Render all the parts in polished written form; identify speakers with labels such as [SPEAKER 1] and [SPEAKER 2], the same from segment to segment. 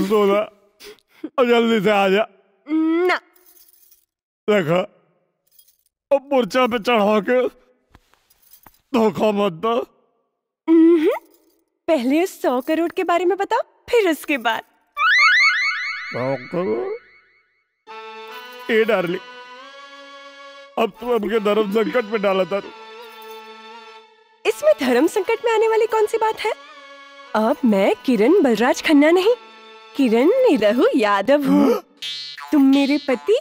[SPEAKER 1] सोना जल्दी से आ जा
[SPEAKER 2] ना।
[SPEAKER 1] देखा अब मूर्छा पे चढ़ा के धोखा मत दो।
[SPEAKER 2] पहले 100 करोड़ के बारे में बताओ, फिर उसके बाद।
[SPEAKER 1] 100 करोड़? ए डार्लिंग, अब तुम हमके धर्म संकट में डाला था।
[SPEAKER 2] इसमें धर्म संकट में आने वाली कौन सी बात है? अब मैं किरण बलराज खन्ना नहीं, किरण निरहु यादव हूँ। तुम मेरे पति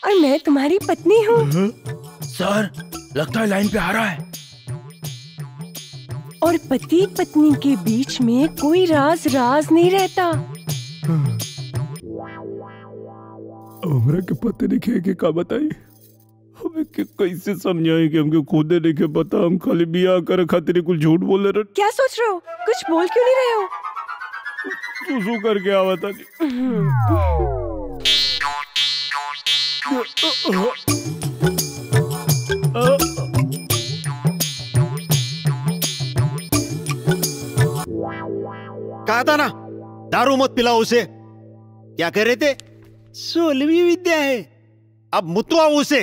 [SPEAKER 2] और मैं तुम्हारी पत्नी हूँ।
[SPEAKER 3] सर, लगता है लाइन पे आ रहा है।
[SPEAKER 2] और पति पत्नी के बीच में कोई राज नहीं रहता।
[SPEAKER 1] हमरा के पते नहीं के का बताई, हमें के कैसे समझाए कि हमके खुद नहीं के पता, हम खाली बियाह करे खातिर कुछ झूठ बोले रहे।
[SPEAKER 2] क्या सोच रहे हो? कुछ बोल क्यों नहीं रहे हो?
[SPEAKER 1] सुसु करके आवता
[SPEAKER 4] कहा था ना दारू मत पिलाओ उसे। क्या कह रहे थे? 16वीं विद्या है, अब मुतवाओ उसे,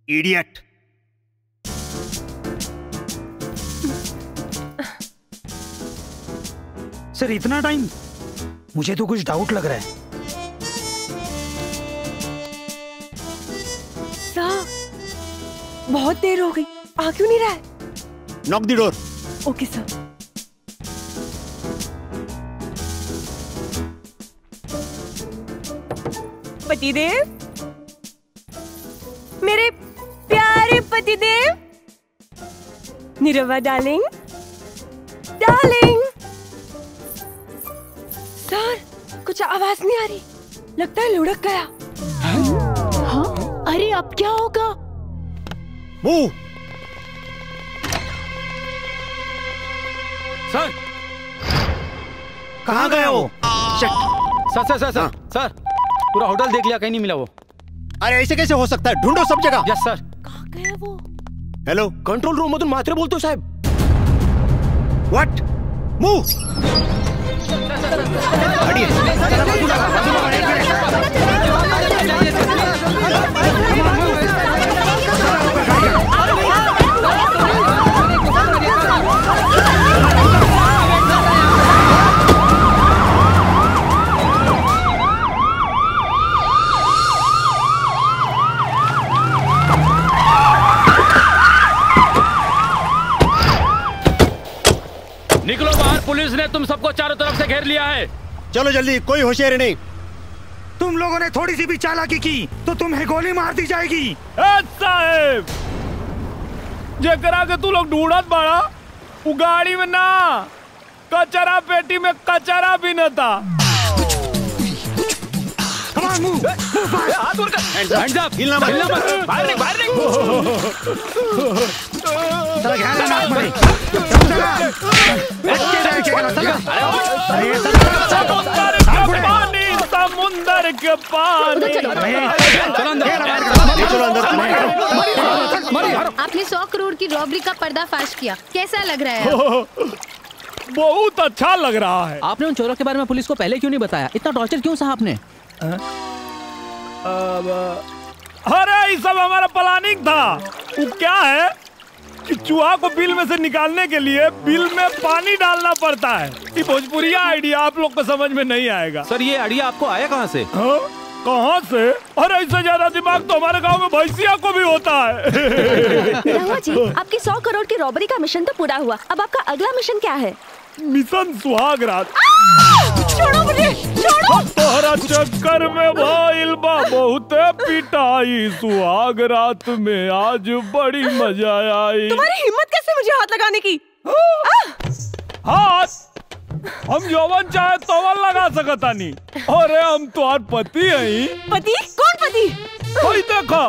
[SPEAKER 4] इडियट।
[SPEAKER 3] सर इतना टाइम? मुझे तो कुछ डाउट लग रहा है।
[SPEAKER 2] सर, बहुत देर हो गई, आ क्यों नहीं रहा है?
[SPEAKER 4] Knock the door.
[SPEAKER 2] Okay sir. पतिदेव, मेरे प्यारे पतिदेव, निरवा डार्लिंग, डार्लिंग। सर, कुछ आवाज नहीं आ रही, लगता है लुढ़क गया।
[SPEAKER 5] हाँ? अरे अब क्या होगा?
[SPEAKER 4] मूव।
[SPEAKER 3] सर,
[SPEAKER 4] कहाँ गया वो?
[SPEAKER 3] सर, पूरा होटल देख लिया, कहीं नहीं मिला वो।
[SPEAKER 4] अरे ऐसे कैसे हो सकता है? ढूंढो सब जगह।
[SPEAKER 3] Yes sir.
[SPEAKER 2] कहाँ गया वो?
[SPEAKER 4] हेलो,
[SPEAKER 3] कंट्रोल रूम मधून मात्रे बोलतो साहेब।
[SPEAKER 4] व्हाट? मूव।
[SPEAKER 6] निकलो बाहर, पुलिस ने तुम सबको चारों तरफ से घेर लिया है।
[SPEAKER 4] चलो जल्दी, कोई होशियारी नहीं।
[SPEAKER 3] तुम लोगों ने थोड़ी सी भी चालाकी की तो तुम्हें गोली मार दी जाएगी।
[SPEAKER 1] साहेब, जेकरा के तू लोग ढूंढत बाड़ा, वो गाड़ी में ना, कचरा पेटी में कचरा भी न था।
[SPEAKER 6] Hands up! हिलना मत! बाहर निक! समुंदर के पानी।
[SPEAKER 5] आपने 100 करोड़ की रॉबरी का पर्दाफाश किया, कैसा लग रहा है?
[SPEAKER 1] बहुत अच्छा लग रहा है।
[SPEAKER 7] आपने उन चोरों के बारे में पुलिस को पहले क्यों नहीं बताया? इतना टॉर्चर क्यों सहा आपने?
[SPEAKER 1] अरे ये सब हमारा प्लानिंग था। वो क्या है कि चूहा को बिल में से निकालने के लिए बिल में पानी डालना पड़ता है। ये भोजपुरिया आइडिया आप लोग को समझ में नहीं आएगा।
[SPEAKER 6] सर, ये आइडिया आपको आया कहाँ से?
[SPEAKER 1] कहाँ से? अरे इससे ज्यादा दिमाग तो हमारे गांव में भैंसिया को भी होता है।
[SPEAKER 8] रहुआ जी, आपकी 100 करोड़ की रॉबरी का मिशन तो पूरा हुआ, अब आपका अगला मिशन क्या है?
[SPEAKER 1] मिशन सुहाग रात।
[SPEAKER 8] छोड़ो मुझे, छोड़ो।
[SPEAKER 1] तोहरा चक्कर में भइल बा बहुते पिटाई, सुहाग रात में आज बड़ी मजा आई।
[SPEAKER 2] तुम्हारी हिम्मत कैसे मुझे हाथ लगाने की?
[SPEAKER 1] हाथ हम जौवन चाहे तोवन लगा सकता नहीं। अरे हम तुम्हार पति हैं।
[SPEAKER 2] पति? कौन पति?
[SPEAKER 1] कोई देखा,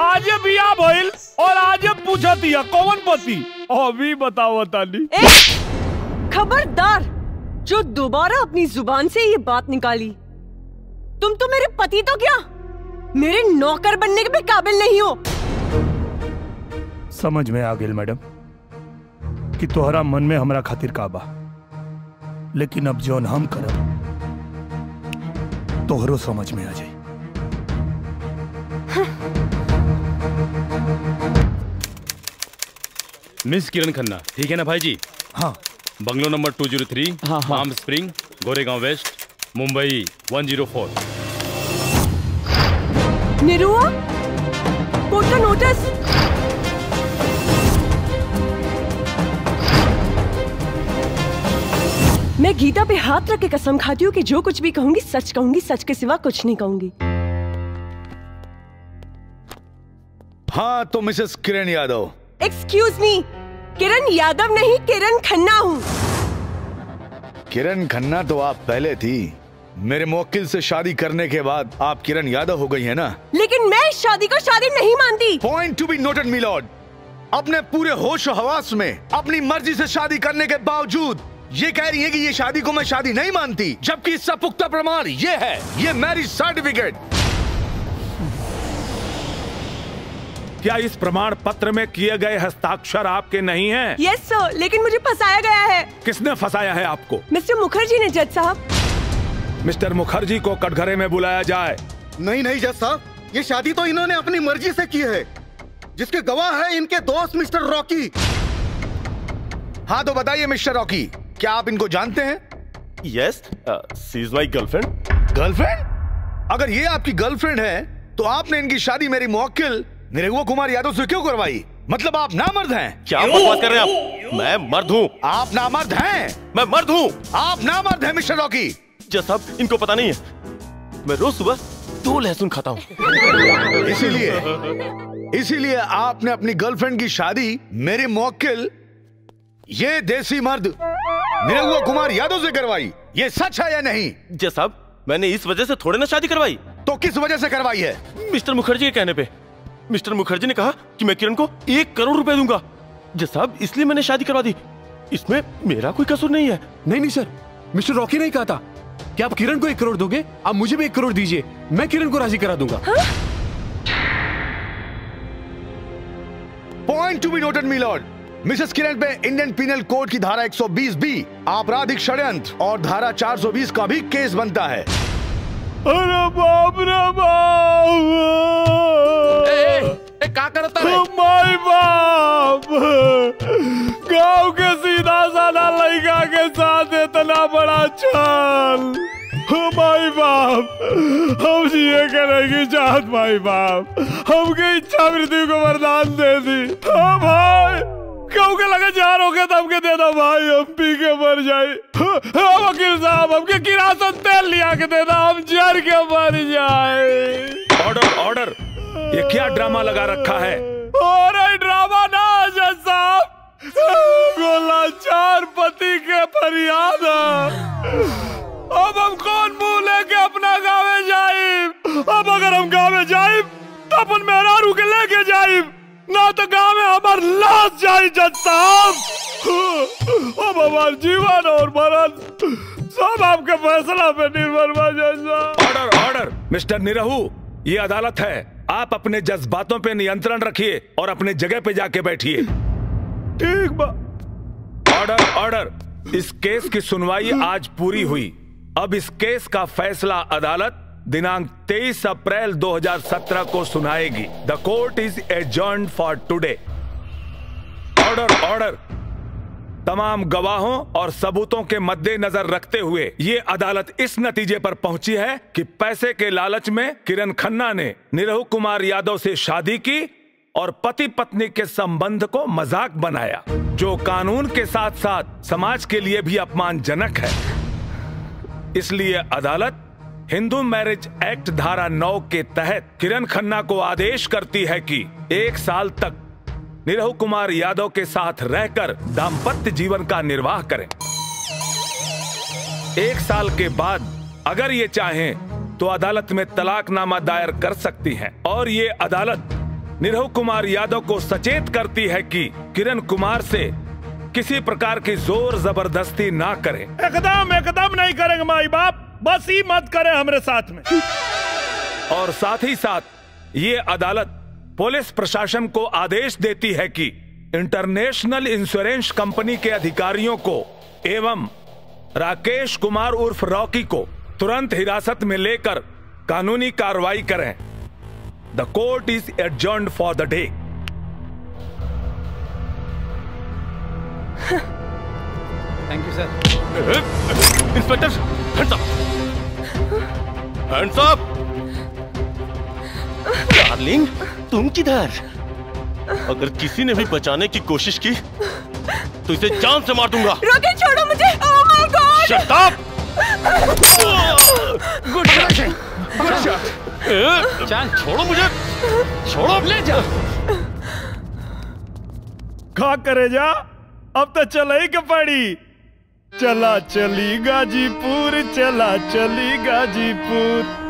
[SPEAKER 1] आज बिया भइल और आज पूछा दिया कौन पति। अभी बताओ ताली।
[SPEAKER 2] खबरदार, जो दोबारा अपनी जुबान से ये बात निकाली, तुम तो मेरे पति तो क्या, मेरे नौकर बनने के भी काबिल नहीं हो।
[SPEAKER 1] समझ में आ गेल मैडम कि तोहरा मन में हमरा खातिर का बा, लेकिन अब जौन हम करब तोहरो समझ में आ जाए।
[SPEAKER 6] मिस किरण खन्ना, ठीक है ना भाई जी?
[SPEAKER 1] हाँ।
[SPEAKER 6] Bungalow number 203, palm spring, Goregaon west, Mumbai 104।
[SPEAKER 2] Nirua, court का नोटिस। मैं गीता पे हाथ रख के कसम खाती हूँ कि जो कुछ भी कहूंगी सच कहूंगी, सच के सिवा कुछ नहीं कहूंगी।
[SPEAKER 9] हाँ तो Mrs Kiran Yadav.
[SPEAKER 2] Excuse me, Kiran Yadav नहीं, किरण खन्ना हूँ।
[SPEAKER 9] किरण खन्ना तो आप पहले थी। मेरे मुवक्किल से शादी करने के बाद आप किरण यादव हो गई है ना?
[SPEAKER 2] लेकिन मैं शादी को शादी नहीं मानती।
[SPEAKER 9] Point to be noted my lord. अपने पूरे होश और हवास में अपनी मर्जी से शादी करने के बावजूद ये कह रही है कि ये शादी को मैं शादी नहीं मानती, जबकि इसका पुख्ता प्रमाण ये है, ये मैरिज सर्टिफिकेट।
[SPEAKER 1] क्या इस प्रमाण पत्र में किए गए हस्ताक्षर आपके नहीं हैं?
[SPEAKER 2] यस सर, लेकिन मुझे फंसाया गया है।
[SPEAKER 1] किसने फंसाया है आपको?
[SPEAKER 2] मिस्टर मुखर्जी ने जज साहब।
[SPEAKER 1] मिस्टर मुखर्जी को कटघरे में बुलाया जाए।
[SPEAKER 4] नहीं नहीं जज साहब, ये शादी तो इन्होंने अपनी मर्जी से की है, जिसके गवाह है इनके दोस्त मिस्टर रॉकी।
[SPEAKER 9] हाँ तो बताइए मिस्टर रॉकी, क्या आप इनको जानते हैं?
[SPEAKER 10] Yes, she is my girlfriend.
[SPEAKER 9] Girlfriend? अगर ये आपकी गर्लफ्रेंड है तो आपने इनकी शादी मेरी मुवक्किल निरहुआ कुमार यादव से क्यों करवाई? मतलब आप नामर्द हैं?
[SPEAKER 10] क्या बकवास कर रहे हैं आप? मैं मर्द हूँ।
[SPEAKER 9] आप नामर्द हैं?
[SPEAKER 10] मैं मर्द हूँ।
[SPEAKER 9] आप नामर्द हैं मिस्टर रॉकी।
[SPEAKER 10] जज साहब, इनको पता नहीं है, मैं रोज सुबह 2 लहसुन खाता हूँ।
[SPEAKER 9] इसीलिए आपने अपनी गर्लफ्रेंड की शादी मेरे मुवक्किल ये देसी मर्द निरहुआ कुमार यादव से करवाई। ये सच है या नहीं?
[SPEAKER 10] जज साहब, मैंने इस वजह से थोड़े ना शादी करवाई।
[SPEAKER 9] तो किस वजह से करवाई है?
[SPEAKER 10] मिस्टर मुखर्जी के कहने पे। मिस्टर मुखर्जी ने कहा कि मैं किरण को 1 करोड़ रुपए दूंगा। जज साहब, इसलिए मैंने शादी करवा दी। इसमें मेरा कोई कसूर नहीं है।
[SPEAKER 11] नहीं सर, मिस्टर रॉकी ने कहा था कि आप किरण को 1 करोड़ दोगे, आप मुझे भी 1 करोड़ दीजिए, मैं किरण को राजी करा दूंगा।
[SPEAKER 9] Point to be noted milord. Mrs Kiran पे इंडियन पीनल कोड की धारा 120B आपराधिक षड्यंत्र और धारा 420 का भी केस बनता है।
[SPEAKER 1] अरे बाप रे बाप!
[SPEAKER 6] क्या करता है?
[SPEAKER 1] माय बाप! गांव के सीधा साधा लड़का के साथ इतना बड़ा छल! माई बाप, हम जिए के नहीं चाहत माई बाप, हमके इच्छा मृत्यु को वरदान दे दी। हाँ भाई, क्यों के लगे जार हो गया तो हमके दे दो भाई, हम पी के मर जाए। हाँ वकील साहब, हमके किरासन तेल लिया के दे दो, हम जर के मर जाए। ऑर्डर ऑर्डर, ये क्या ड्रामा लगा रखा है? अरे ड्रामा ना जज साहब, लाचार पति के फरियाद। अब हम कौन मुंह लेके अपना गाँव जाए? अब अगर हम गाँव जाए तो अपन मेहरारू के लेके जाए, ना तो गाँव में हमार लाश जाए जज साहब। अब हमार जीवन और मरण सब आपके फैसला पे निर्भर बा जज साहब। ऑर्डर ऑर्डर, मिस्टर निरहू, ये अदालत है, आप अपने जज्बातों पे नियंत्रण रखिए और अपने जगह पे जाके बैठिए। ठीक बा। ऑर्डर ऑर्डर, इस केस की सुनवाई आज पूरी हुई। अब इस केस का फैसला अदालत दिनांक 23 अप्रैल 2017 को सुनाएगी। The court is adjourned for today. Order order, तमाम गवाहों और सबूतों के मद्देनजर रखते हुए ये अदालत इस नतीजे पर पहुंची है कि पैसे के लालच में किरण खन्ना ने निरहु कुमार यादव से शादी की और पति पत्नी के संबंध को मजाक बनाया, जो कानून के साथ साथ समाज के लिए भी अपमानजनक है। इसलिए अदालत हिंदू मैरिज एक्ट धारा 9 के तहत किरण खन्ना को आदेश करती है कि 1 साल तक निरहु कुमार यादव के साथ रहकर दाम्पत्य जीवन का निर्वाह करें। 1 साल के बाद अगर ये चाहें तो अदालत में तलाकनामा दायर कर सकती हैं और ये अदालत निरहु कुमार यादव को सचेत करती है कि किरण कुमार से किसी प्रकार की जोर जबरदस्ती ना करें। एकदम नहीं करेंगे माई बाप, बस ही मत करें हमारे साथ में। और साथ ही साथ ये अदालत
[SPEAKER 12] पुलिस प्रशासन को आदेश देती है कि इंटरनेशनल इंश्योरेंस कंपनी के अधिकारियों को एवं राकेश कुमार उर्फ रॉकी को तुरंत हिरासत में लेकर कानूनी कार्रवाई करें। The court is adjourned for the day.
[SPEAKER 13] Thank you sir.
[SPEAKER 10] Inspector, hands up, hands up. Darling, तुम किधर? अगर किसी ने भी बचाने की कोशिश की तो इसे जान से मार दूंगा।
[SPEAKER 2] रॉकी छोड़ो मुझे। Oh my God.
[SPEAKER 10] Shut up.
[SPEAKER 13] Good shot, good shot.
[SPEAKER 10] चल छोड़ो मुझे, छोड़ो।
[SPEAKER 13] ले जा।
[SPEAKER 1] खा करे जा, अब तो चल ही के पड़ी। चला चली गाजीपुर, चला चली गाजीपुर।